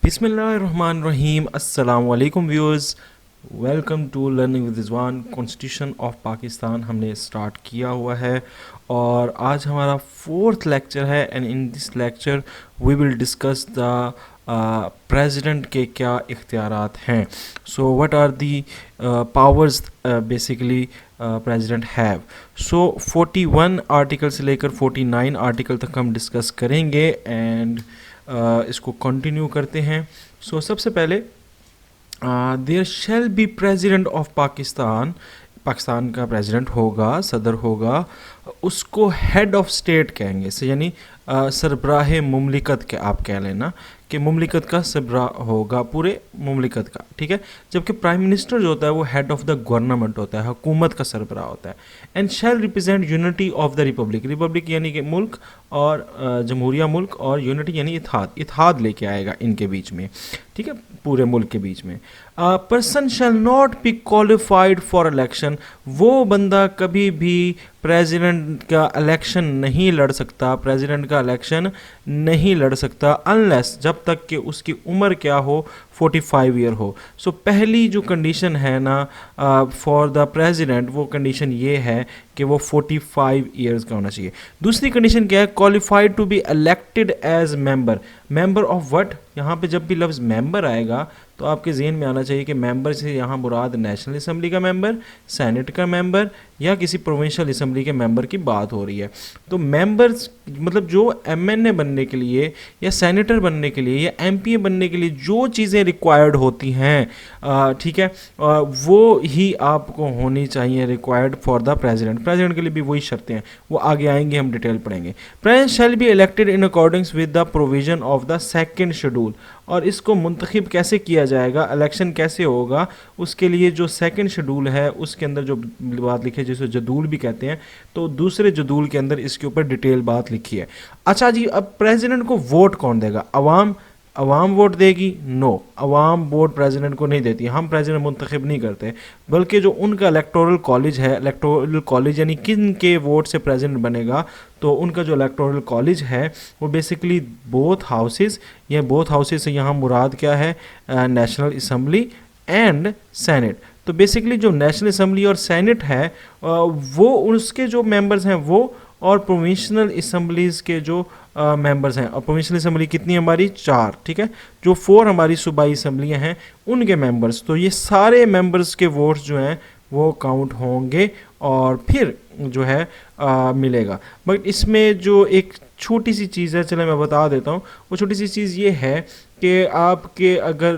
बिस्मिल्लाहिर्रहमानिर्रहीम अस्सलाम वालेकुम viewers, welcome to learning with Rizwan. Constitution of Pakistan हमने स्टार्ट किया हुआ है और आज हमारा फोर्थ लेक्चर है and in this lecture we will discuss the president के क्या इख्तियारात हैं। So what are the powers basically president have. So 41 article से लेकर 49 आर्टिकल तक हम डिस्कस करेंगे एंड इसको कंटिन्यू करते हैं। सो सबसे पहले there shall be president of Pakistan. Pakistan का प्रेसिडेंट होगा, सदर होगा, उसको हेड ऑफ स्टेट कहेंगे। से यानी सरबराह मुमलिकत के आप कह लेना कि मुमलिकत का सरबराह होगा, पूरे मुमलिकत का, ठीक है। जबकि प्राइम मिनिस्टर जो होता है वो हेड ऑफ द गवर्नमेंट होता है, हुकूमत का सरबराह होता है। And shall represent unity of the Republic. Republic यानी कि मुल्क और जमहूरिया मुल्क, और यूनिटी यानी इत्हाद लेके आएगा इनके बीच में, ठीक है, पूरे मुल्क के बीच में। Person shall not be qualified for election. वो बंदा कभी भी प्रेसिडेंट का इलेक्शन नहीं लड़ सकता, प्रेसिडेंट का इलेक्शन नहीं लड़ सकता अनलेस, जब तक कि उसकी उम्र क्या हो, 45 ईयर हो। सो पहली जो कंडीशन है ना फॉर द प्रेसिडेंट, वो कंडीशन ये है कि वो 45 ईयर्स का होना चाहिए। दूसरी कंडीशन क्या है, qualified to be elected as member. Member of what? यहाँ पे जब भी लफ्ज़ मेंबर आएगा तो आपके जहन में आना चाहिए कि मेंबर से यहाँ मुराद नेशनल असम्बली का मेंबर, सेनेट का मेंबर या किसी प्रोविंशियल असम्बली के मेंबर की बात हो रही है। तो मेंबर्स मतलब जो एमएनए बनने के लिए या सेनेटर बनने के लिए या एमपीए बनने के लिए जो चीज़ें रिक्वायर्ड होती हैं, ठीक है, वो ही आपको होनी चाहिए required for the president. President के लिए भी वही शर्तें हैं, वो आगे आएंगे, हम डिटेल पढ़ेंगे। President shall be elected in according with the provision of the second schedule. और इसको मुंतखब कैसे किया जाएगा, इलेक्शन कैसे होगा, उसके लिए जो सेकंड शेड्यूल है उसके अंदर जो बात लिखी है, जिसे जदूल भी कहते हैं, तो दूसरे जदूल के अंदर इसके ऊपर डिटेल बात लिखी है। अच्छा जी, अब प्रेसिडेंट को वोट कौन देगा? अवाम वोट देगी? नो, अवाम वोट प्रेसिडेंट को नहीं देती। हम प्रेसिडेंट मुंतखब नहीं करते, बल्कि जो उनका इलेक्टोरल कॉलेज है, इलेक्टोरल कॉलेज यानी किन के वोट से प्रेसिडेंट बनेगा, तो उनका जो इलेक्टोरल कॉलेज है वो बेसिकली बोथ हाउसेस, या बोथ हाउसेस से यहाँ मुराद क्या है, नेशनल असम्बली एंड सेनेट। तो बेसिकली जो नेशनल असम्बली और सेनेट है वो उसके जो मेंबर्स हैं वो, और प्रोविंशियल असम्बलीज़ के जो मेंबर्स हैं, और प्रोविंशियल असम्बली कितनी हमारी? 4, ठीक है। जो 4 हमारी सूबाई असम्बलियाँ हैं उनके मेंबर्स, तो ये सारे मेंबर्स के वोट्स जो हैं वो काउंट होंगे और फिर जो है मिलेगा। बट इसमें जो एक छोटी सी चीज़ है, चलो मैं बता देता हूँ। वो छोटी सी चीज़ ये है कि आपके अगर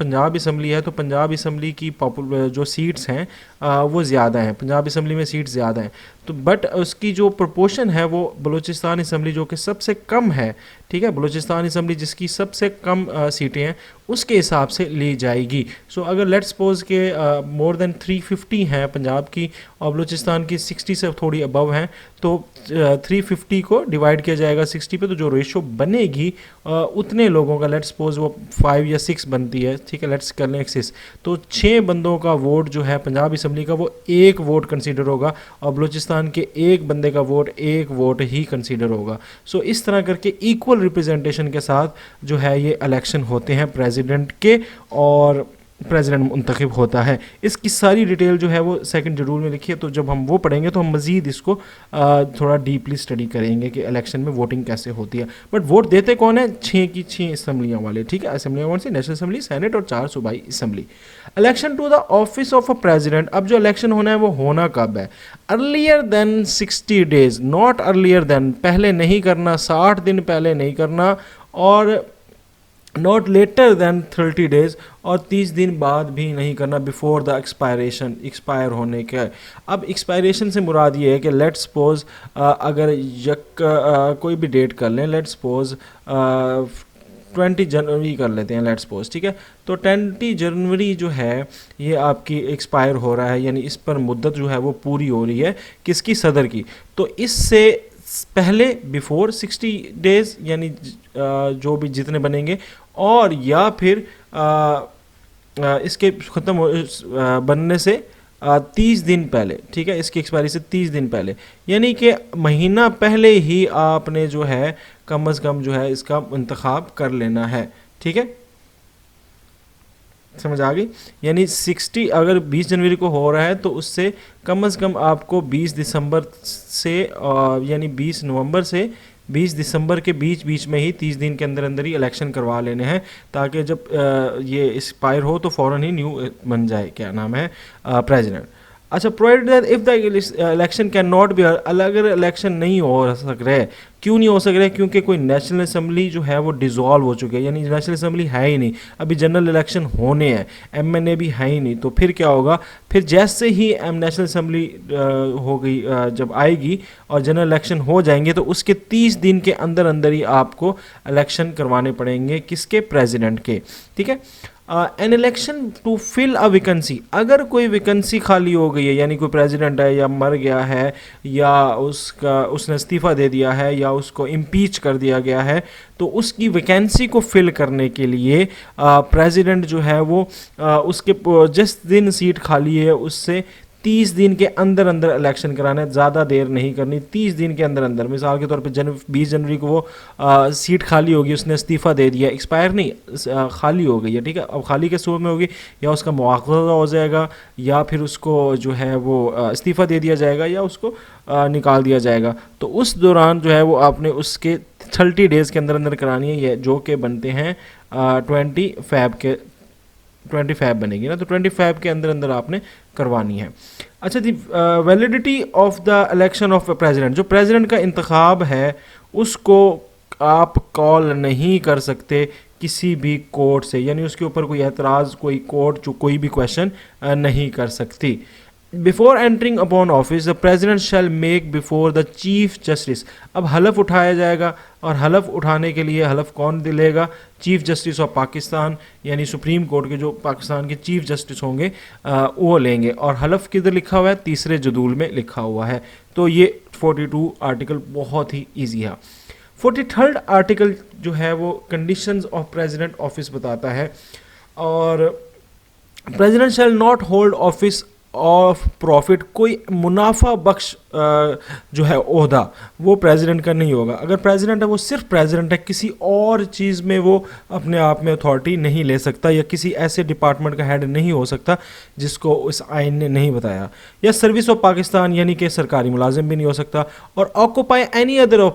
पंजाब असम्बली है तो पंजाब असम्बली की जो सीट्स हैं वो ज़्यादा हैं, पंजाब असम्बली में सीट्स ज़्यादा हैं, तो बट उसकी जो प्रोपोर्शन है वो बलूचिस्तान असम्बली जो कि सबसे कम है, ठीक है, बलूचिस्तान असम्बली जिसकी सबसे कम सीटें हैं उसके हिसाब से ली जाएगी। सो अगर लेट्स सपोज के मोर देन 350 हैं पंजाब की और बलूचिस्तान की 60 से थोड़ी अबव हैं, तो 350 को डिवाइड किया जाएगा 60 पे, तो जो रेशो बनेगी उतने लोगों का, लेट्स सपोज वो 5 या 6 बनती है, ठीक है, लेट्स कर लें 6, तो 6 बंदों का वोट जो है पंजाब असम्बली का वो 1 वोट कंसीडर होगा, और बलूचिस्तान के 1 बंदे का वोट 1 वोट ही कंसीडर होगा। सो इस तरह करके इक्वल रिप्रेजेंटेशन के साथ जो है ये इलेक्शन होते हैं प्रेसिडेंट के, और प्रेसिडेंट मुंतखब होता है। इसकी सारी डिटेल जो है वो सेकंड शेड्यूल में लिखी है, तो जब हम वो पढ़ेंगे तो हम मज़ीद इसको थोड़ा डीपली स्टडी करेंगे कि इलेक्शन में वोटिंग कैसे होती है। बट वोट देते कौन है? 6 की 6 असम्बलियाँ वाले, ठीक है, असम्बलियाँ कौन सी? नेशनल असम्बली, सेनेट और 4 सूबाई assembly. Election to the office of a president. अब जो इलेक्शन होना है वो होना कब है? Earlier than 60 days, not earlier than, पहले नहीं करना, 60 दिन पहले नहीं करना, और नॉट लेटर दैन 30 डेज़, और 30 दिन बाद भी नहीं करना, बिफोर द एक्सपायरेशन, एक्सपायर होने के। अब एक्सपायरेशन से मुराद ये है कि लेट्स सपोज अगर कोई भी डेट कर लें, लेट्स सपोज 20 जनवरी कर लेते हैं, लेट्स सपोज, ठीक है, तो 20 जनवरी जो है ये आपकी एक्सपायर हो रहा है, यानी इस पर मुद्दत जो है वो पूरी हो रही है, किसकी? सदर की। तो इससे पहले बिफोर 60 डेज़ यानी जो भी जितने बनेंगे, और या फिर इसके ख़त्म बनने से 30 दिन पहले, ठीक है, इसकी एक्सपायरी से 30 दिन पहले, यानी कि महीना पहले ही आपने जो है कम अज़ कम जो है इसका इंतखाब कर लेना है, ठीक है। समझ आ गई। यानी 60 अगर 20 जनवरी को हो रहा है तो उससे कम से कम आपको 20 दिसंबर से यानी 20 नवंबर से 20 दिसंबर के बीच बीच में ही 30 दिन के अंदर अंदर ही इलेक्शन करवा लेने हैं, ताकि जब ये एक्सपायर हो तो फ़ौरन ही न्यू बन जाए, क्या नाम है, प्रेसिडेंट। अच्छा, provided that if the election can not be, अगर इलेक्शन नहीं हो सक रहे, क्यों नहीं हो सक रहे, क्योंकि कोई नेशनल असेंबली जो है वो डिसॉल्व हो चुकी है, यानी नेशनल असेंबली है ही नहीं, अभी जनरल इलेक्शन होने हैं, एमएनए भी है ही नहीं, तो फिर क्या होगा, फिर जैसे ही नेशनल असेंबली हो गई जब आएगी और जनरल इलेक्शन हो जाएंगे तो उसके 30 दिन के अंदर अंदर ही आपको इलेक्शन करवाने पड़ेंगे, किसके, प्रेसिडेंट के, ठीक है। An election to fill a vacancy, अगर कोई वैकेंसी खाली हो गई है, यानी कोई प्रेसिडेंट है या मर गया है या उसने इस्तीफ़ा दे दिया है या उसको इम्पीच कर दिया गया है, तो उसकी वैकेंसी को फिल करने के लिए प्रेसिडेंट जो है वो उसके जिस दिन सीट खाली है उससे 30 दिन के अंदर अंदर इलेक्शन कराना है, ज़्यादा देर नहीं करनी, 30 दिन के अंदर अंदर। मिसाल के तौर पे 20 जनवरी को वो सीट खाली होगी, उसने इस्तीफ़ा दे दिया, एक्सपायर नहीं, खाली हो गई है, ठीक है। अब खाली के सूबे में होगी, या उसका मुआवजा हो जाएगा, या फिर उसको जो है वो इस्तीफ़ा दे दिया जाएगा, या उसको निकाल दिया जाएगा। तो उस दौरान जो है वो आपने उसके 30 डेज़ के अंदर अंदर करानी है, ये जो कि बनते हैं 25 बनेगी ना, तो 25 के अंदर अंदर आपने करवानी है। अच्छा जी, validity of the election of president, जो प्रेसिडेंट का इंतखाब है उसको आप कॉल नहीं कर सकते किसी भी कोर्ट से, यानी उसके ऊपर कोई एतराज़, कोई कोर्ट जो कोई भी क्वेश्चन नहीं कर सकती। Before entering upon office the president shell make before the chief justice, अब हलफ उठाया जाएगा, और हलफ उठाने के लिए हलफ कौन दिलेगा, चीफ जस्टिस ऑफ पाकिस्तान, यानी सुप्रीम कोर्ट के जो पाकिस्तान के चीफ जस्टिस होंगे वो लेंगे। और हलफ किधर लिखा हुआ है, तीसरे जदूल में लिखा हुआ है। तो ये 42 आर्टिकल बहुत ही ईजी है। 43rd आर्टिकल जो है वो कंडीशंस ऑफ प्रेसिडेंट ऑफिस बताता है, और president shall not hold office of profit, कोई मुनाफा बख्श जो है ओहदा वो प्रेसिडेंट का नहीं होगा। अगर प्रेसिडेंट है वो सिर्फ प्रेसिडेंट है, किसी और चीज़ में वो अपने आप में अथॉरिटी नहीं ले सकता, या किसी ऐसे डिपार्टमेंट का हेड नहीं हो सकता जिसको इस आइन ने नहीं बताया, या सर्विस ऑफ पाकिस्तान यानी कि सरकारी मुलाजिम भी नहीं हो सकता, और ऑक्यूपाई एनी अदर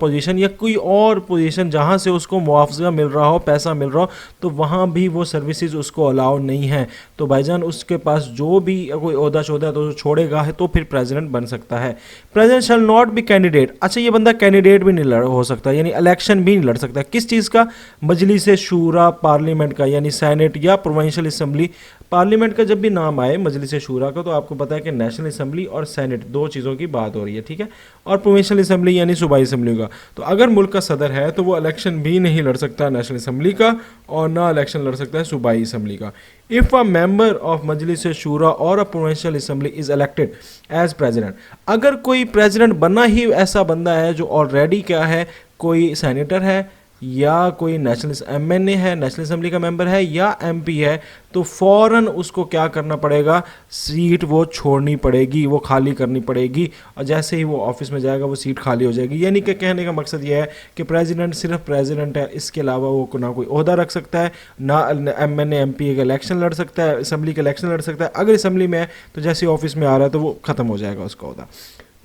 पोजीशन, या कोई और पोजीशन जहाँ से उसको मुआवजा मिल रहा हो, पैसा मिल रहा हो, तो वहाँ भी वो सर्विसेज उसको अलाउ नहीं है। तो भाईजान उसके पास जो भी कोई ओहदा शोदा तो छोड़ेगा है तो फिर प्रेसिडेंट बन सकता है। President shall not be candidate, अच्छा ये बंदा कैंडिडेट भी नहीं हो सकता, यानी इलेक्शन भी नहीं लड़ सकता, किस चीज़ का, मजलिस शूरा पार्लियामेंट का, यानी सेनेट या प्रोविंशियल असेंबली। पार्लियामेंट का जब भी नाम आए मजलिस शूरा का, तो आपको पता है कि नेशनल असेंबली और सेनेट दो चीज़ों की बात हो रही है, ठीक है, और प्रोविंशियल असेंबली यानी सूबाई असेंबली का। तो अगर मुल्क का सदर है तो वो इलेक्शन भी नहीं लड़ सकता नेशनल असेंबली का, और ना इलेक्शन लड़ सकता है सूबाई असेंबली का। If a member of Majlis Shura और a provincial assembly is elected as president, अगर कोई प्रेसिडेंट बनना ही ऐसा बंदा है जो ऑलरेडी क्या है, कोई सेनेटर है या कोई नेशनल एमएनए है, नेशनल असेंबली का मेंबर है, या एमपी है, तो फ़ौरन उसको क्या करना पड़ेगा, सीट वो छोड़नी पड़ेगी, वो खाली करनी पड़ेगी, और जैसे ही वो ऑफिस में जाएगा वो सीट खाली हो जाएगी। यानी कि कहने का मकसद ये है कि प्रेसिडेंट सिर्फ प्रेसिडेंट है, इसके अलावा वो ना कोई ओहदा रख सकता है, ना एमएनए एमपी का इलेक्शन लड़ सकता है, असेंबली का इलेक्शन लड़ सकता है। अगर असेंबली में है तो जैसे ही ऑफिस में आ रहा है तो वो ख़त्म हो जाएगा उसका ओहदा।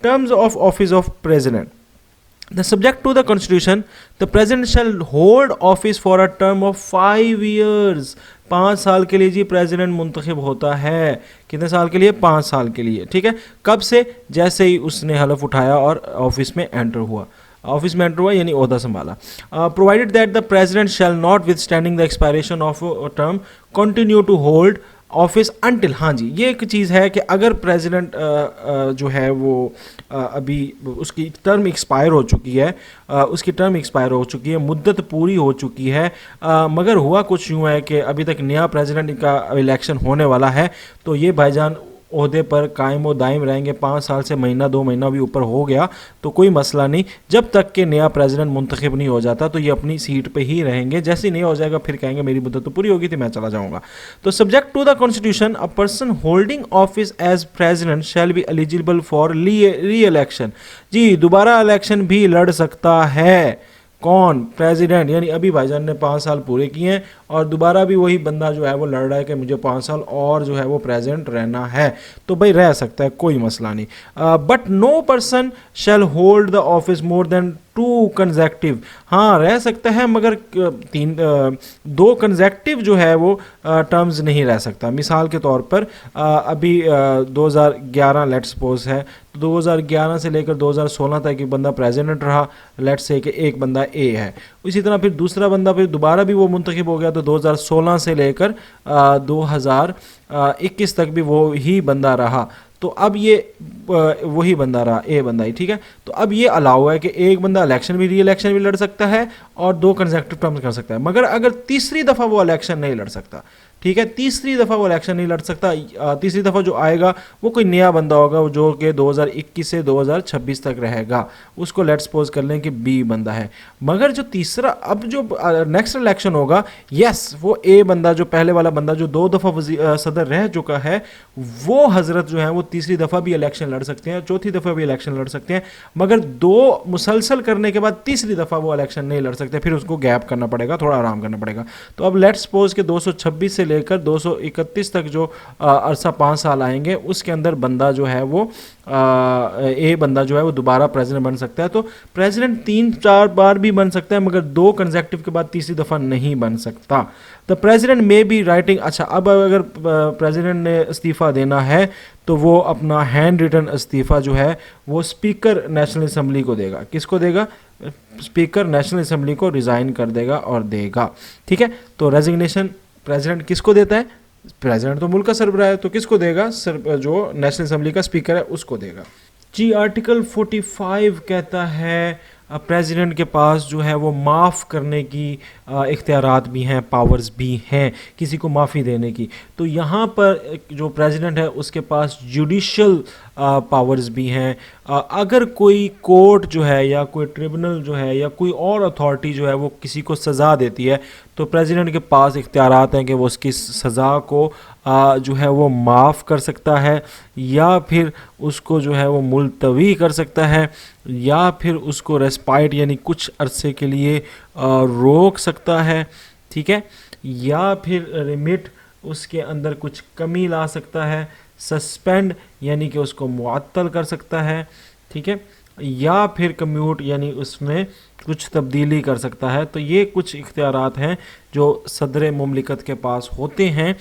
Terms of office of president, The subject to the constitution, the president shall hold office for a term of 5 years. 5 साल के लिए जी प्रेसिडेंट मुंतखब होता है। कितने साल के लिए? 5 साल के लिए, ठीक है। कब से? जैसे ही उसने हलफ उठाया और ऑफिस में एंटर हुआ, ऑफिस में एंटर हुआ यानी ओहदा संभाला। Provided that the president shall notwithstanding the expiration of term continue to hold office until, हाँ जी ये एक चीज़ है कि अगर प्रेसिडेंट जो है वो अभी उसकी टर्म एक्सपायर हो चुकी है, उसकी टर्म एक्सपायर हो चुकी है, मुद्दत पूरी हो चुकी है, मगर हुआ कुछ यूँ है कि अभी तक नया प्रेसिडेंट का इलेक्शन होने वाला है, तो ये भाईजान ओहदे पर कायम व दायम रहेंगे। 5 साल से महीना 2 महीना भी ऊपर हो गया तो कोई मसला नहीं, जब तक कि नया प्रेसिडेंट मुंतखब नहीं हो जाता तो ये अपनी सीट पे ही रहेंगे। जैसे ही नहीं हो जाएगा फिर कहेंगे मेरी मुद्दत तो पूरी होगी थी, मैं चला जाऊंगा। तो subject to the constitution, a person holding office as president shall be eligible for reelection. जी दोबारा इलेक्शन भी लड़ सकता है। कौन? प्रेसिडेंट। यानी अभी भाईजान ने 5 साल पूरे किए हैं और दोबारा भी वही बंदा जो है वो लड़ रहा है कि मुझे 5 साल और जो है वो प्रेसिडेंट रहना है, तो भाई रह सकता है, कोई मसला नहीं। But no person shall hold the office more than 2 consecutive. हाँ, रह सकता है मगर 2 कंजेक्टिव जो है वो टर्म्स नहीं रह सकता। मिसाल के तौर पर अभी 2011 लेट्स सपोज है, तो 2011 से लेकर 2016 तक एक बंदा प्रेसिडेंट रहा, लेट्स से कि एक बंदा ए है। इसी तरह फिर दूसरा बंदा फिर दोबारा भी वो मुंतखब हो गया, तो 2016 से लेकर 2021 तक भी वो ही बंदा रहा। तो अब ये वही बंदा रहा, ए बंदा ही, ठीक है। तो अब ये अलाउ है कि एक बंदा इलेक्शन भी, री इलेक्शन भी लड़ सकता है और 2 कंसेक्टिव टर्म्स कर सकता है, मगर अगर तीसरी दफ़ा वो इलेक्शन नहीं लड़ सकता, ठीक है, तीसरी दफ़ा वो इलेक्शन नहीं लड़ सकता। तीसरी दफ़ा जो आएगा वो कोई नया बंदा होगा जो कि 2021 से 2026 तक रहेगा, उसको लेट्स सपोज कर लें कि बी बंदा है। मगर जो तीसरा अब जो नेक्स्ट इलेक्शन होगा, यस, वो ए बंदा जो पहले वाला बंदा जो 2 दफ़ा सदर रह चुका है, वो हजरत जो है वो तीसरी दफ़ा भी इलेक्शन लड़ सकते हैं, चौथी दफ़ा भी इलेक्शन लड़ सकते हैं, मगर 2 मुसलसल करने के बाद तीसरी दफ़ा वो इलेक्शन नहीं लड़ सकते, फिर उसको गैप करना पड़ेगा, थोड़ा आराम करना पड़ेगा। तो अब लेट्स सपोज कि 226 से लेकर 231 तक जो अरसा 5 साल आएंगे, उसके अंदर बंदा जो है वो ए बंदा जो है वो दोबारा प्रेसिडेंट बन सकता है। तो प्रेसिडेंट 3-4 बार भी बन सकता है, मगर 2 कंसेक्टिव के बाद तीसरी दफ़ा नहीं बन सकता। द प्रेसिडेंट में बी राइटिंग, अच्छा, अब अगर प्रेसिडेंट ने इस्तीफ़ा देना है तो वो अपना हैंड रिटन इस्तीफ़ा जो है वो स्पीकर नेशनल असम्बली को देगा। किसको देगा? स्पीकर नेशनल असम्बली को रिज़ाइन कर देगा और देगा, ठीक है। तो रेजिग्नेशन प्रेसिडेंट किसको देता है? प्रेसिडेंट तो मुल्क का सरबराह है, तो किसको देगा? जो नेशनल असम्बली का स्पीकर है उसको देगा। जी, आर्टिकल 45 कहता है प्रेसिडेंट के पास जो है वो माफ़ करने की इख्तियारात भी हैं, पावर्स भी हैं, किसी को माफ़ी देने की। तो यहाँ पर जो प्रेसिडेंट है उसके पास जुडिशल पावर्स भी हैं। अगर कोई कोर्ट जो है या कोई ट्रिब्यूनल जो है या कोई और अथॉरिटी जो है वो किसी को सज़ा देती है, तो प्रेसिडेंट के पास इख्तियारात हैं कि वो उसकी सज़ा को जो है वो माफ़ कर सकता है, या फिर उसको जो है वो मुलतवी कर सकता है, या फिर उसको रेस्पाइट यानी कुछ अरसे के लिए रोक सकता है, ठीक है, या फिर रिमिट उसके अंदर कुछ कमी ला सकता है, सस्पेंड यानी कि उसको मुअत्तल कर सकता है, ठीक है, या फिर कम्यूट यानी उसमें कुछ तब्दीली कर सकता है। तो ये कुछ इख्तियारात हैं जो सदर मुमलिकत के पास होते हैं,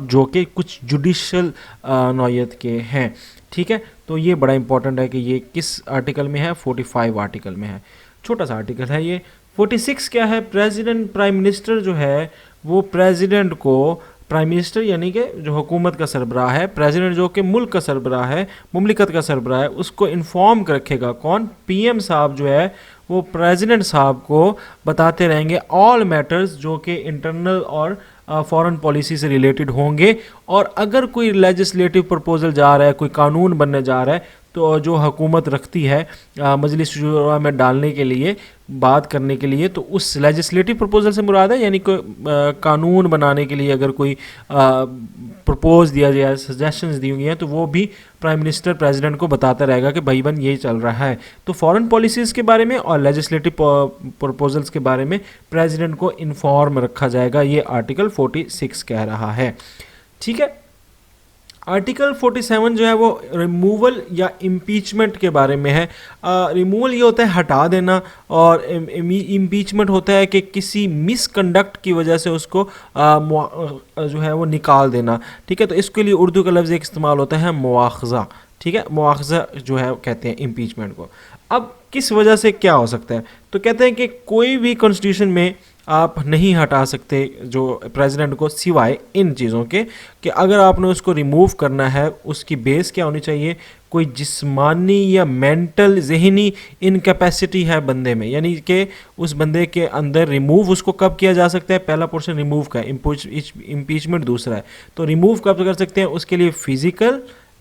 जो कि कुछ जुडिशल नौयत के हैं, ठीक है। तो ये बड़ा इंपॉर्टेंट है कि ये किस आर्टिकल में है, 45 आर्टिकल में है, छोटा सा आर्टिकल है ये। 46 क्या है? प्रेसिडेंट, प्राइम मिनिस्टर जो है वो प्रेसिडेंट को, प्राइम मिनिस्टर यानी कि जो हुकूमत का सरबराह है, प्रेसिडेंट जो कि मुल्क का सरबराह है, मुमलिकत का सरबराह है, उसको इन्फॉर्म रखेगा। कौन? पीएम साहब जो है वो प्रेसिडेंट साहब को बताते रहेंगे ऑल मैटर्स जो कि इंटरनल और फॉरेन पॉलिसी से रिलेटेड होंगे। और अगर कोई लेजिस्लेटिव प्रपोजल जा रहा है, कोई कानून बनने जा रहा है, तो जो हुकूमत रखती है मजलिस शुरा में डालने के लिए, बात करने के लिए, तो उस लेजिस्लेटिव प्रपोजल से मुराद है यानी कोई कानून बनाने के लिए अगर कोई प्रपोज दिया जाए, सजेशंस दी हुई हैं, तो वो भी प्राइम मिनिस्टर प्रेसिडेंट को बताता रहेगा कि भाई बन ये चल रहा है। तो फॉरेन पॉलिसीज़ के बारे में और लेजिस्लेटिव प्रपोजल्स के बारे में प्रेसिडेंट को इन्फॉर्म रखा जाएगा, ये आर्टिकल 46 कह रहा है, ठीक है। आर्टिकल 47 जो है वो रिमूवल या इम्पीचमेंट के बारे में है। रिमूवल ये होता है हटा देना, और इम्पीचमेंट होता है कि किसी मिसकंडक्ट की वजह से उसको जो है वो निकाल देना, ठीक है। तो इसके लिए उर्दू का लफ्ज़ एक इस्तेमाल होता है मुआखज़ा, ठीक है, मुआखज़ा जो है कहते हैं इम्पीचमेंट को। अब किस वजह से क्या हो सकता है? तो कहते हैं कि कोई भी कॉन्स्टिट्यूशन में आप नहीं हटा सकते जो प्रेसिडेंट को, सिवाय इन चीज़ों के कि अगर आपने उसको रिमूव करना है, उसकी बेस क्या होनी चाहिए? कोई जिस्मानी या मेंटल ज़हनी इनकैपेसिटी है बंदे में, यानी कि उस बंदे के अंदर रिमूव उसको कब किया जा सकता है? पहला पोर्शन रिमूव का है, इम्पीचमेंट दूसरा है। तो रिमूव कब कर सकते हैं? उसके लिए फ़िज़िकल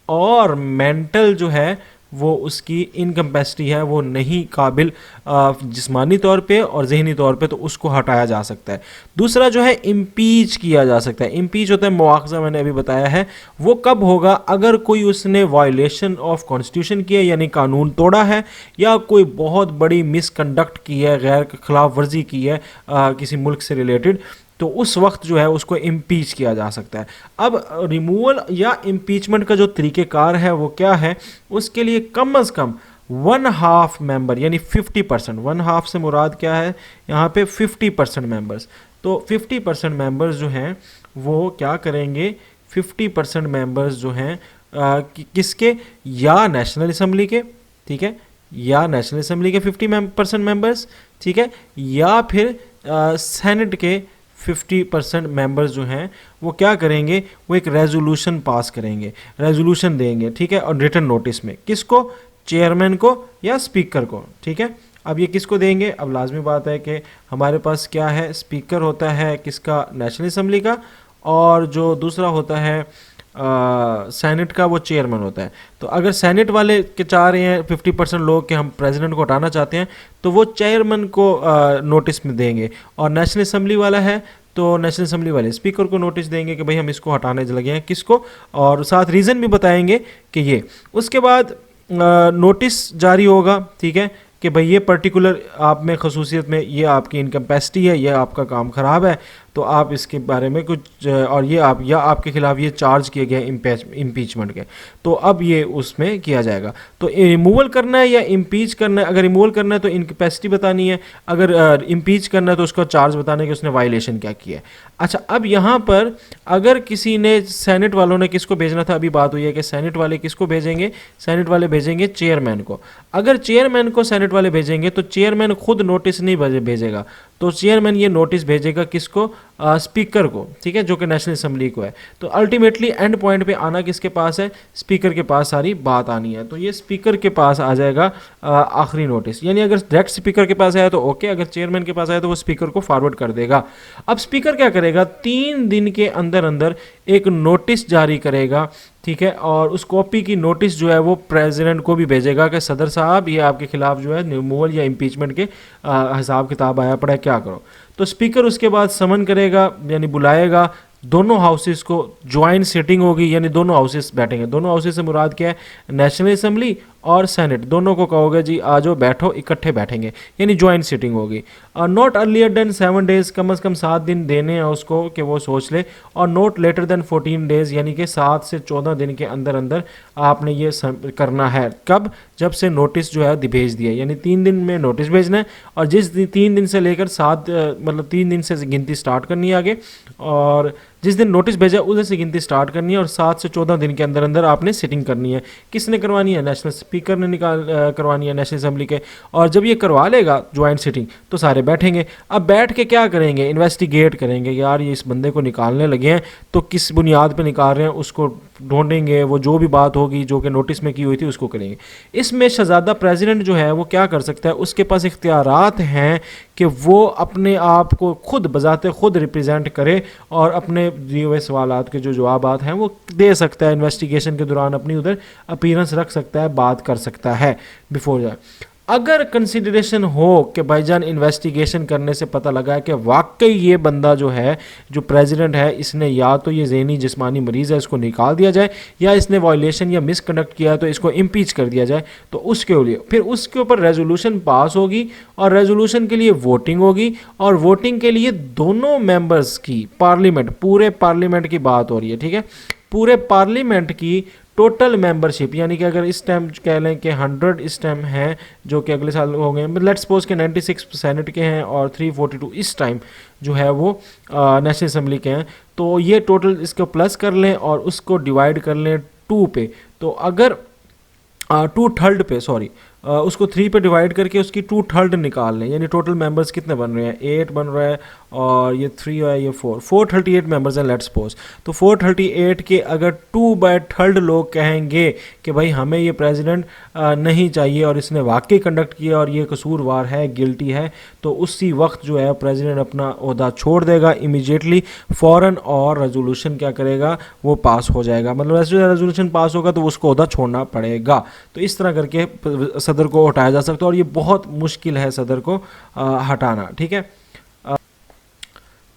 और मेंटल जो है वो उसकी इनकम्पेसिटी है, वो नहीं काबिल जिस्मानी तौर पे और जहनी तौर पे, तो उसको हटाया जा सकता है। दूसरा जो है इम्पीच किया जा सकता है। इम्पीच होता है मुआखज़ा, मैंने अभी बताया है। वो कब होगा? अगर कोई उसने वायलेशन ऑफ कॉन्स्टिट्यूशन की है, यानी कानून तोड़ा है, या कोई बहुत बड़ी मिसकंडक्ट की है, गैर खिलाफ वर्जी की है किसी मुल्क से रिलेटेड, तो उस वक्त जो है उसको इम्पीच किया जा सकता है। अब रिमूवल या इम्पीचमेंट का जो तरीक़ेकार है वो क्या है? उसके लिए कम अज़ कम 1/2 मेंबर यानी 50%, 1/2 से मुराद क्या है यहाँ पे? 50% मेंबर्स। तो 50% मेंबर्स जो हैं वो क्या करेंगे? 50% मेंबर्स जो हैं किसके? या नेशनल असम्बली के, ठीक है, या नेशनल असम्बली के 50% मेंबर्स, ठीक है, या फिर सेनेट के 50% मेंबर्स जो हैं वो क्या करेंगे? वो एक रेजोल्यूशन पास करेंगे, रेजोल्यूशन देंगे, ठीक है, और रिटन नोटिस में। किसको? चेयरमैन को या स्पीकर को, ठीक है। अब ये किसको देंगे? अब लाजमी बात है कि हमारे पास क्या है? स्पीकर होता है किसका? नेशनल असम्बली का, और जो दूसरा होता है सेनेट का, वो चेयरमैन होता है। तो अगर सेनेट वाले के चाह रहे हैं 50% लोग कि हम प्रेसिडेंट को हटाना चाहते हैं, तो वो चेयरमैन को नोटिस में देंगे, और नेशनल असम्बली वाला है तो नेशनल असम्बली वाले स्पीकर को नोटिस देंगे कि भाई हम इसको हटाने लगे हैं। किसको? और साथ रीज़न भी बताएंगे कि ये। उसके बाद नोटिस जारी होगा, ठीक है, कि भाई ये पर्टिकुलर आप में खसूसियत में ये आपकी इनकम्पेसिटी है, ये आपका काम ख़राब है, तो आप इसके बारे में कुछ और ये आप या आपके खिलाफ ये चार्ज किए गए इम्पीचमेंट के, तो अब ये उसमें किया जाएगा। तो रिमूवल करना है या इम्पीच करना है? अगर रिमूवल करना है तो इनकम्पेसिटी बतानी है, अगर इम्पीच करना है तो उसका चार्ज बताना है कि उसने वायलेशन क्या किया है। अच्छा, अब यहाँ पर अगर किसी ने, सेनेट वालों ने किसको भेजना था? अभी बात हुई है कि सेनेट वाले किसको भेजेंगे? सेनेट वाले भेजेंगे चेयरमैन को। अगर चेयरमैन को सेनेट वाले भेजेंगे तो चेयरमैन खुद नोटिस नहीं भेजेगा, तो चेयरमैन ये नोटिस भेजेगा किसको? स्पीकर को, ठीक है, जो कि नेशनल असम्बली को है। तो अल्टीमेटली एंड पॉइंट पे आना किसके पास है? स्पीकर के पास सारी बात आनी है। तो ये स्पीकर के पास आ जाएगा आखिरी नोटिस, यानी अगर डायरेक्ट स्पीकर के पास आया तो ओके, अगर चेयरमैन के पास आया तो वो स्पीकर को फॉरवर्ड कर देगा। अब स्पीकर क्या करेगा? 3 दिन के अंदर अंदर एक नोटिस जारी करेगा, ठीक है, और उस कॉपी की नोटिस जो है वो प्रेसिडेंट को भी भेजेगा कि सदर साहब ये आपके खिलाफ जो है रिमूवल या इम्पीचमेंट के हिसाब किताब आया पड़ा है, क्या करो। तो स्पीकर उसके बाद समन करेगा, यानी बुलाएगा दोनों हाउसेस को, ज्वाइंट सिटिंग होगी, यानी दोनों हाउसेस बैठेंगे। दोनों हाउसेस से मुराद क्या है? नेशनल असम्बली और सेनेट, दोनों को कहोगे जी आ जाओ बैठो, इकट्ठे बैठेंगे, यानी ज्वाइंट सिटिंग होगी। नॉट अर्लियर देन 7 डेज, कम अज़ कम 7 दिन देने हैं उसको कि वो सोच ले, और नॉट लेटर देन 14 डेज, यानी कि 7 से 14 दिन के अंदर अंदर आपने ये करना है। कब? जब से नोटिस जो है भेज दिया, यानी 3 दिन में नोटिस भेजना है, और जिस 3 दिन से लेकर 7 मतलब 3 दिन से गिनती स्टार्ट करनी है आगे, और जिस दिन नोटिस भेजा उधर से गिनती स्टार्ट करनी है, और 7 से 14 दिन के अंदर अंदर आपने सिटिंग करनी है। किसने करवानी है? नेशनल स्पीकर ने करवानी है नेशनल असम्बली के। और जब ये करवा लेगा ज्वाइंट सिटिंग तो सारे बैठेंगे। अब बैठ के क्या करेंगे? इन्वेस्टिगेट करेंगे, यार ये इस बंदे को निकालने लगे हैं तो किस बुनियाद पे निकाल रहे हैं, उसको ढूंढेंगे, वो जो भी बात होगी जो कि नोटिस में की हुई थी उसको करेंगे। इसमें शहजादा प्रेसिडेंट जो है वो क्या कर सकता है? उसके पास इख्तियारात हैं कि वो अपने आप को खुद बजाते खुद रिप्रेजेंट करे और अपने दिए हुए सवालात के जो जवाबात हैं वो दे सकता है। इन्वेस्टिगेशन के दौरान अपनी उधर अपीयरेंस रख सकता है, बात कर सकता है बिफोर जाए। अगर कंसिडरेशन हो कि भाईजान इन्वेस्टिगेशन करने से पता लगा है कि वाकई ये बंदा जो है, जो प्रेसिडेंट है, इसने या तो ये ज़हनी जिस्मानी मरीज़ है, इसको निकाल दिया जाए, या इसने वायलेशन या मिसकंडक्ट किया है तो इसको इम्पीच कर दिया जाए, तो उसके लिए फिर उसके ऊपर रेजोल्यूशन पास होगी, और रेजोल्यूशन के लिए वोटिंग होगी, और वोटिंग के लिए दोनों मेंबर्स की, पार्लियामेंट, पूरे पार्लियामेंट की बात हो रही है, ठीक है, पूरे पार्लियामेंट की टोटल मेंबरशिप, यानी कि अगर इस टाइम कह लें कि 100 इस टाइम हैं जो कि अगले साल हो गए, लेट्स सपोज के 96 सेनेट के हैं और 342 इस टाइम जो है वो नेशनल असम्बली के हैं, तो ये टोटल इसको प्लस कर लें और उसको डिवाइड कर लें 2 पे। तो अगर 2/3 पे, सॉरी उसको 3 पे डिवाइड करके उसकी 2/3 निकाल लें, यानी टोटल मेंबर्स कितने बन रहे हैं, 8 बन रहा है और ये 3 है, ये 438 मेंबर्स हैं लेट्स सपोज। तो 438 के अगर 2/3 लोग कहेंगे कि भाई हमें ये प्रेसिडेंट नहीं चाहिए और इसने वाकई कंडक्ट किया और ये कसूरवार है, गिल्टी है, तो उसी वक्त जो है प्रेसिडेंट अपना ओहदा छोड़ देगा इमीडिएटली फ़ौरन, और रेजोल्यूशन क्या करेगा, वो पास हो जाएगा। मतलब ऐसे रेजोल्यूशन पास होगा तो उसको ओहदा छोड़ना पड़ेगा। तो इस तरह करके सदर को हटाया जा सकता है, और ये बहुत मुश्किल है सदर को हटाना। ठीक है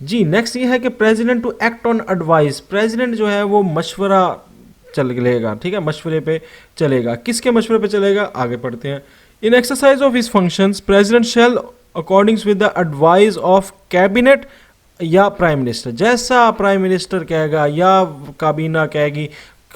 जी। नेक्स्ट ये है कि president to act on advice. President जो है वो मशवरा चलेगा, ठीक है, मशवरे पे चलेगा। किसके मशवरे पे चलेगा, आगे पढ़ते हैं। In exercise of his functions president shall accordance with the advice of cabinet या प्राइम मिनिस्टर, जैसा प्राइम मिनिस्टर कहेगा या काबीना कहेगी,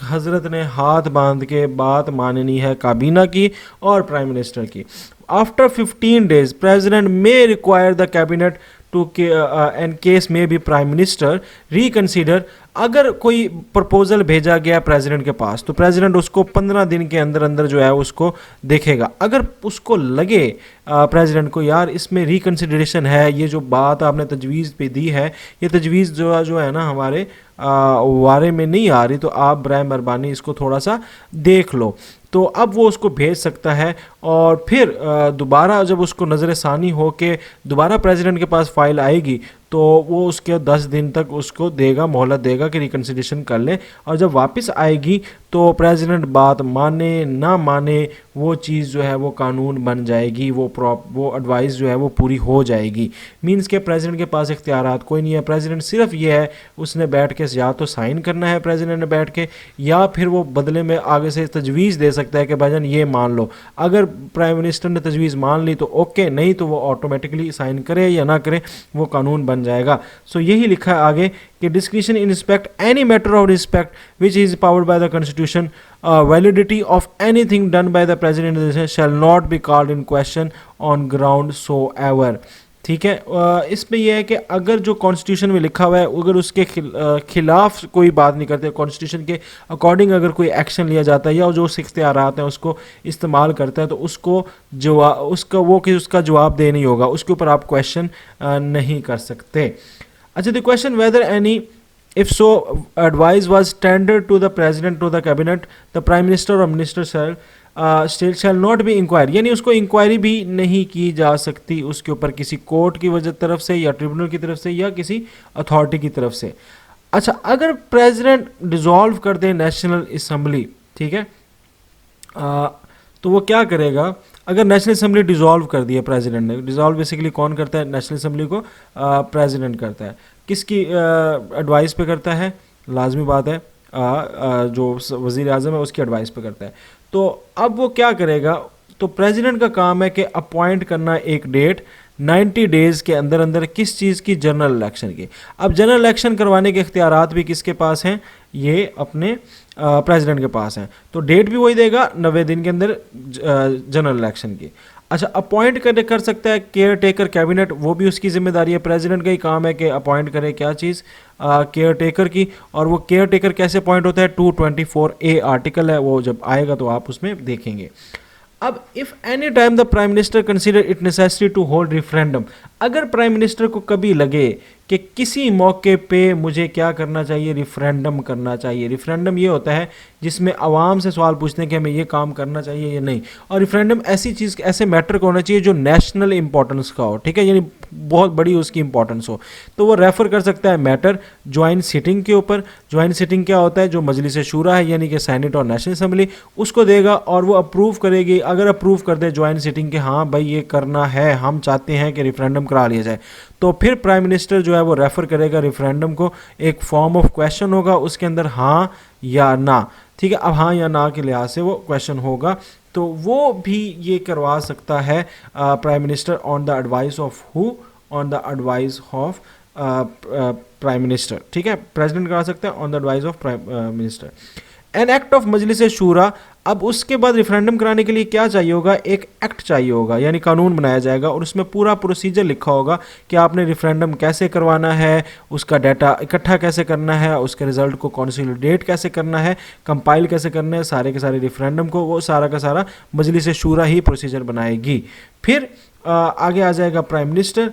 हजरत ने हाथ बांध के बात माननी है काबीना की और प्राइम मिनिस्टर की। After 15 days president may require the cabinet to an case में भी प्राइम मिनिस्टर रिकन्सिडर। अगर कोई प्रपोजल भेजा गया प्रेसिडेंट के पास तो प्रेसिडेंट उसको 15 दिन के अंदर अंदर जो है उसको देखेगा। अगर उसको लगे प्रेसिडेंट को यार इसमें रिकन्सिडरेशन है, ये जो बात आपने तजवीज़ पे दी है ये तजवीज़ जो है ना हमारे वारे में नहीं आ रही, तो आप बराए मेहरबानी इसको थोड़ा सा देख लो, तो अब वो उसको भेज सकता है। और फिर दोबारा जब उसको नज़र षानी हो के दोबारा प्रेसिडेंट के पास फाइल आएगी तो वो उसके 10 दिन तक उसको देगा, मोहलत देगा कि रिकन्सिडरेशन कर लें। और जब वापस आएगी तो प्रेसिडेंट बात माने ना माने वो चीज़ जो है वो कानून बन जाएगी, वो एडवाइस जो है वो पूरी हो जाएगी। मींस के प्रेसिडेंट के पास इख्तियारात कोई नहीं है। प्रेसिडेंट सिर्फ ये है उसने बैठ के या तो साइन करना है प्रेसिडेंट ने बैठ के, या फिर वो बदले में आगे से तजवीज़ दे सकता है कि भाईजान ये मान लो। अगर प्राइम मिनिस्टर ने तजवीज़ मान ली तो ओके, नहीं तो वो ऑटोमेटिकली साइन करे या ना करे वो कानून बन जाएगा। सो यही लिखा है आगे कि discretion in respect any matter of respect which is powered by the constitution, validity of anything done by the president shall not be called in question on ground so ever. ठीक है, इसमें यह है कि अगर जो कॉन्स्टिट्यूशन में लिखा हुआ है अगर उसके खिलाफ कोई बात नहीं करते, कॉन्स्टिट्यूशन के अकॉर्डिंग अगर कोई एक्शन लिया जाता है या जो इख्तियारात हैं उसको इस्तेमाल करता है तो उसको उसका जवाब दे नहीं होगा, उसके ऊपर आप क्वेश्चन नहीं कर सकते। अच्छा, the question whether any if so advice was tendered to the president to the cabinet, the prime minister or minister shall not be inquired, यानी उसको इंक्वायरी भी नहीं की जा सकती उसके ऊपर किसी कोर्ट की वजह तरफ से या ट्रिब्यूनल की तरफ से या किसी अथॉरिटी की तरफ से। अच्छा, अगर प्रेसिडेंट डिसॉल्व कर दे नेशनल असम्बली, ठीक है, तो वो क्या करेगा। अगर नेशनल असम्बली डिसॉल्व कर दिया प्रेसिडेंट ने, डिसॉल्व बेसिकली कौन करता है, नेशनल असम्बली को प्रेसिडेंट करता है। किसकी एडवाइस पे करता है, लाजमी बात है जो वज़ीर आज़म है उसकी एडवाइस पे करता है। तो अब वो क्या करेगा, तो प्रेसिडेंट का काम है कि अपॉइंट करना एक डेट 90 डेज़ के अंदर अंदर किस चीज़ की, जनरल इलेक्शन की। अब जनरल इलेक्शन करवाने के इख्तियारात भी किसके पास हैं, ये अपने प्रेसिडेंट के पास हैं। तो डेट भी वही देगा 90 दिन के अंदर जनरल इलेक्शन की। अच्छा, अपॉइंट कर सकता है केयर टेकर कैबिनेट, वो भी उसकी जिम्मेदारी है। प्रेसिडेंट का ही काम है कि अपॉइंट करे क्या चीज़, केयर टेकर की। और वो केयर टेकर कैसे अपॉइंट होता है, 224A आर्टिकल है, वो जब आएगा तो आप उसमें देखेंगे। अब if any time the prime minister consider it necessary to hold referendum, अगर प्राइम मिनिस्टर को कभी लगे कि किसी मौके पे मुझे क्या करना चाहिए, रिफरेंडम करना चाहिए। रिफरेंडम ये होता है जिसमें आवाम से सवाल पूछते हैं कि हमें ये काम करना चाहिए या नहीं। और रिफरेंडम ऐसी चीज़, ऐसे मैटर का होना चाहिए जो नेशनल इंपॉर्टेंस का हो, ठीक है, यानी बहुत बड़ी उसकी इंपॉर्टेंस हो। तो वो रेफ़र कर सकता है मैटर ज्वाइंट सिटिंग के ऊपर। ज्वाइंट सिटिंग क्या होता है, जो मजलिस शूरा है यानी कि सेनेट और नेशनल असम्बली, उसको देगा और वो अप्रूव करेगी। अगर अप्रूव कर दे ज्वाइंट सिटिंग के हाँ भाई ये करना है, हम चाहते हैं कि रेफरेंडम करा लिया जाए, तो फिर प्राइम मिनिस्टर जो है वो रेफ़र करेगा रेफरेंडम को। एक फॉर्म ऑफ क्वेश्चन होगा उसके अंदर हाँ या ना, ठीक है। अब हाँ या ना के लिहाज से वो क्वेश्चन होगा, तो वो भी ये करवा सकता है prime minister on the advice of who, on the advice of prime minister, ठीक है। प्रेसिडेंट करा सकता है on the advice of prime minister. An act of Majlis Shura. अब उसके बाद रेफरेंडम कराने के लिए क्या चाहिए होगा, एक एक्ट चाहिए होगा, यानी कानून बनाया जाएगा और उसमें पूरा प्रोसीजर लिखा होगा कि आपने रेफरेंडम कैसे करवाना है, उसका डाटा इकट्ठा कैसे करना है, उसके रिजल्ट को कंसोलिडेट कैसे करना है, कंपाइल कैसे करना है, सारे के सारे रेफरेंडम को वो सारा का सारा मजलिस शूरा ही प्रोसीजर बनाएगी। फिर आगे आ जाएगा प्राइम मिनिस्टर,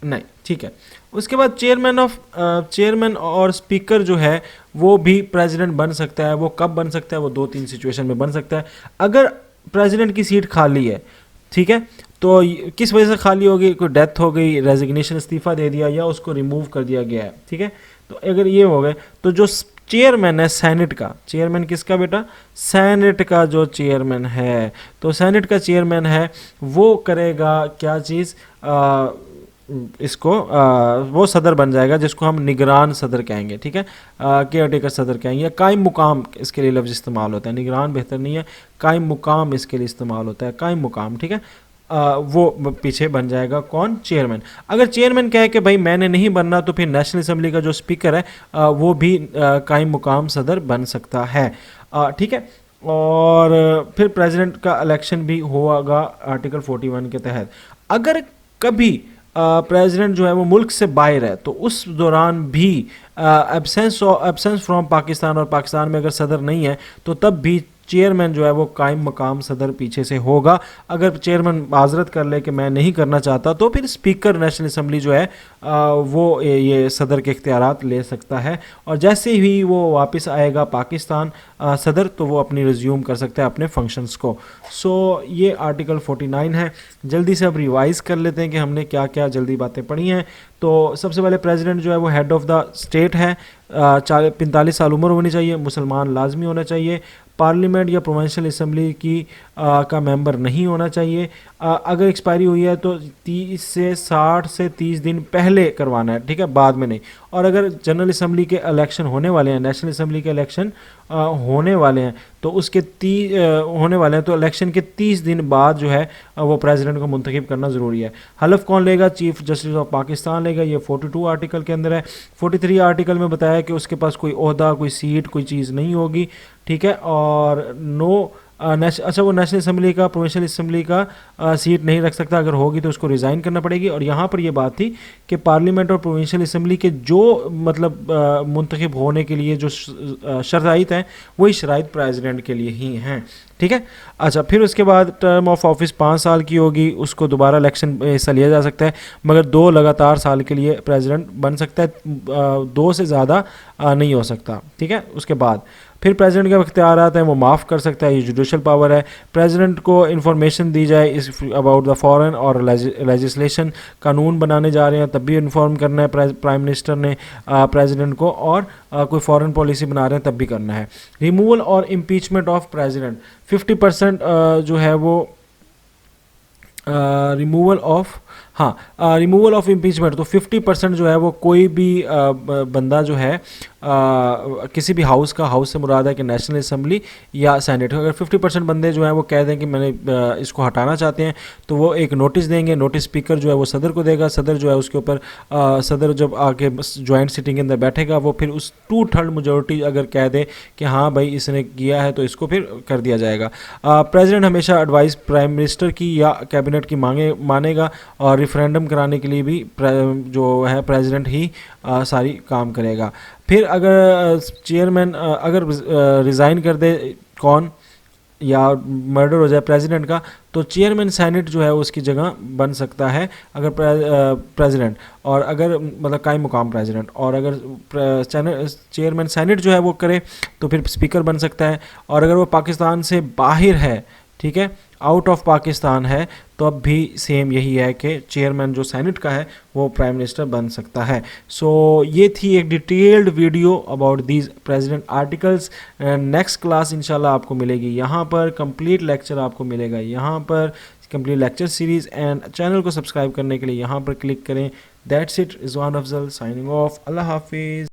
नहीं ठीक है। उसके बाद चेयरमैन और स्पीकर जो है वो भी प्रेसिडेंट बन सकता है। वो कब बन सकता है, वो 2-3 सिचुएशन में बन सकता है। अगर प्रेसिडेंट की सीट खाली है, ठीक है, तो किस वजह से खाली होगी, कोई डेथ हो गई, रेजिग्नेशन इस्तीफा दे दिया या उसको रिमूव कर दिया गया है, ठीक है, तो अगर ये हो गए तो जो चेयरमैन है सेनेट का, चेयरमैन किसका बेटा, सेनेट का जो चेयरमैन है, तो सेनेट का चेयरमैन है वो करेगा क्या चीज़, इसको वो सदर बन जाएगा जिसको हम निगरान सदर कहेंगे, ठीक है, केयर टेकर सदर कहेंगे, या कायम मुकाम इसके लिए लफ्ज़ इस्तेमाल होता है, निगरान बेहतर नहीं है, कायम मुकाम इसके लिए इस्तेमाल होता है, कायम मुकाम, ठीक है। वो पीछे बन जाएगा कौन, चेयरमैन। अगर चेयरमैन कहे कि भाई मैंने नहीं बनना, तो फिर नेशनल असम्बली का जो स्पीकर है वो भी कायम मुकाम सदर बन सकता है, ठीक है। और फिर प्रेसिडेंट का इलेक्शन भी होगा आर्टिकल 41 के तहत। अगर कभी प्रेसिडेंट जो है वो मुल्क से बाहर है तो उस दौरान भी एब्सेंस फ्रॉम पाकिस्तान, और पाकिस्तान में अगर सदर नहीं है तो तब भी चेयरमैन जो है वो कायम मकाम सदर पीछे से होगा। अगर चेयरमैन माजरत कर ले कि मैं नहीं करना चाहता, तो फिर स्पीकर नेशनल असम्बली जो है वो ये सदर के इख्तियारात ले सकता है, और जैसे ही वो वापस आएगा पाकिस्तान सदर, तो वो अपनी रिज्यूम कर सकता है अपने फंक्शंस को। सो ये आर्टिकल 49 है। जल्दी से अब रिवाइज़ कर लेते हैं कि हमने क्या क्या जल्दी बातें पढ़ी हैं। तो सबसे पहले प्रेसिडेंट जो है वो हेड ऑफ़ द स्टेट है, 45 साल उम्र होनी चाहिए, मुसलमान लाजमी होना चाहिए, पार्लियामेंट या प्रोविंशियल असम्बली की का मेंबर नहीं होना चाहिए, अगर एक्सपायरी हुई है तो 60 से 30 दिन पहले करवाना है, ठीक है, बाद में नहीं। और अगर जनरल असम्बली के इलेक्शन होने वाले हैं, नेशनल असम्बली के इलेक्शन होने वाले हैं, तो उसके होने वाले हैं तो इलेक्शन के 30 दिन बाद जो है वो प्रेसिडेंट को मुंतखब करना ज़रूरी है। हलफ कौन लेगा, चीफ जस्टिस ऑफ पाकिस्तान लेगा। ये 42 आर्टिकल के अंदर है। 43 आर्टिकल में बताया कि उसके पास कोई ओहदा, कोई सीट, कोई चीज़ नहीं होगी, ठीक है। और अच्छा, वो नेशनल असम्बली का, प्रोविंशियल असम्बली का सीट नहीं रख सकता, अगर होगी तो उसको रिज़ाइन करना पड़ेगी। और यहाँ पर ये बात थी कि पार्लियामेंट और प्रोविंशियल असम्बली के जो मतलब मुंतखब होने के लिए जो शराइत हैं, वही शराइत प्रेसिडेंट के लिए ही हैं, ठीक है। अच्छा, फिर उसके बाद टर्म ऑफ ऑफिस 5 साल की होगी, उसको दोबारा इलेक्शन हिस्सा लिया जा सकता है, मगर 2 लगातार साल के लिए प्रेसिडेंट बन सकता है, 2 से ज़्यादा नहीं हो सकता, ठीक है। उसके बाद फिर प्रेसिडेंट के इख्तियारात हैं, वो माफ़ कर सकता है, ये जुडिशल पावर है। प्रेसिडेंट को इन्फॉर्मेशन दी जाए इस अबाउट द फॉरेन और लेजिस्लेशन, कानून बनाने जा रहे हैं तब भी इन्फॉर्म करना है प्राइम मिनिस्टर ने प्रेसिडेंट को, और कोई फॉरेन पॉलिसी बना रहे हैं तब भी करना है। रिमूवल और इम्पीचमेंट ऑफ प्रेसिडेंट 50% जो है वो रिमूवल ऑफ इम्पीचमेंट, तो 50% जो है वो कोई भी बंदा जो है किसी भी हाउस से मुराद है कि नेशनल असम्बली या सेनेट, अगर 50% बंदे जो हैं वो कह दें कि मैंने इसको हटाना चाहते हैं, तो वो एक नोटिस देंगे। नोटिस स्पीकर जो है वो सदर को देगा, सदर जो है उसके ऊपर सदर जब आके जॉइंट सिटिंग के अंदर बैठेगा, वो फिर उस 2/3 मेजोरिटी अगर कह दे कि हाँ भाई इसने किया है, तो इसको फिर कर दिया जाएगा। प्रेसिडेंट हमेशा एडवाइस प्राइम मिनिस्टर की या कैबिनेट की मानेगा, और रेफरेंडम कराने के लिए भी जो है प्रेसिडेंट ही सारी काम करेगा। फिर अगर चेयरमैन अगर रिज़ाइन कर दे कौन, या मर्डर हो जाए प्रेसिडेंट का, तो चेयरमैन सेनेट जो है उसकी जगह बन सकता है अगर प्रेसिडेंट, और अगर मतलब कायम मुकाम प्रेसिडेंट, और अगर चेयरमैन सेनेट जो है वो करे तो फिर स्पीकर बन सकता है। और अगर वो पाकिस्तान से बाहर है, ठीक है, आउट ऑफ पाकिस्तान है, तो अब भी सेम यही है कि चेयरमैन जो सेनेट का है वो प्राइम मिनिस्टर बन सकता है। सो ये थी एक detailed video about these president articles. Next class इंशाल्लाह आपको मिलेगी यहाँ पर, कंप्लीट लेक्चर आपको मिलेगा यहाँ पर, complete lecture series. And channel को सब्सक्राइब करने के लिए यहाँ पर क्लिक करें। That's it, Rizwan Afzal signing off. अल्लाह हाफिज़।